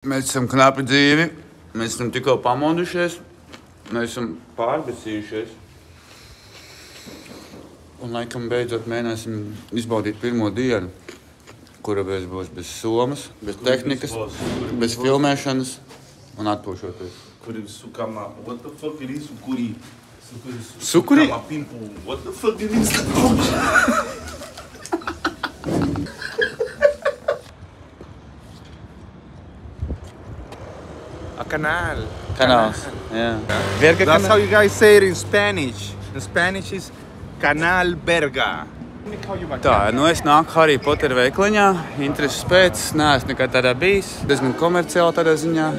Mēs esam knapi dzīvi, mēs esam tikko pamodušies, mēs esam pārbesījušies. Un laikam beidzot mēģināsim izbaudīt pirmo dienu, kura būs bez somas, bez tehnikas, bez filmēšanas un atpūšoties. Kuri sukama, what the fuck it is sukuri? Sukuri? Sukama pimple, what the fuck it is? A canal. Canals, yeah. Verga That's how canal. you guys say it in Spanish. In Spanish is canal verga. Tā, nu es nāku Harry Potter veikliņā, intereses pēc, neesmu nekad tādā bijis, diezgan komerciāli tādā ziņā.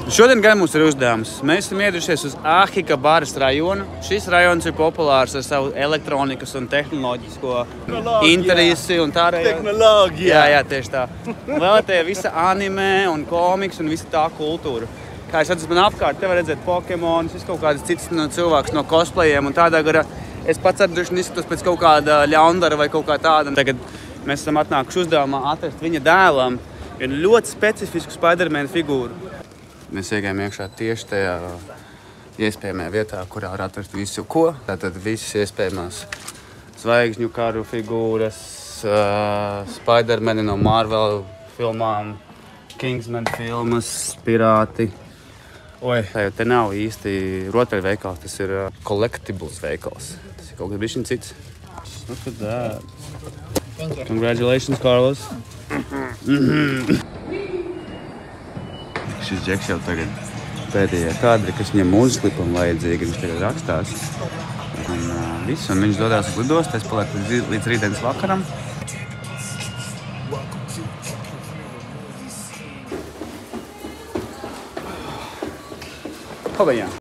Šodien gan mums ir uzdevums. Mēs esam ieradušies uz Ahikabaras rajonu. Šis rajons ir populārs ar savu elektronikas un tehnoloģisko interesi un tārējo. Tehnoloģija. Jā, tieši tā. Vēl te visa anime un komiks un visa tā kultūra. Kā es redzu, man apkārt te var redzēt Pokemonus, visu kaut kādas citas cilvēks no cosplayiem un tādā garā. Es pats arī droši izskatos pēc kaut kāda ļaundara vai kaut kā tāda. Tagad mēs esam atnākuši uzdevumā atrast viņa dēlam vienu ļoti specifisku Spider-Man figūru. Mēs iegājām iekšā tieši tajā iespējamajā vietā, kurā var atrast visu ko. Tātad visas iespējamās zvaigžņu karu figūras, Spider-Man no Marvel filmām, Kingsman filmas, pirāti. Oi, tā jau te nav īsti rotaļveikals, tas ir collectibles veikals. Tas ir kaut kas bišķiņ cits. Look at that. Congratulations, Carlos. Šis džeks jau tagad pēdējā kadri, kas viņam uzlipa un vajadzīgi, viņš tagad rakstās. Un viss, un viņš dodās uz lidostu, es palieku līdz rītdienas vakaram. Paldies!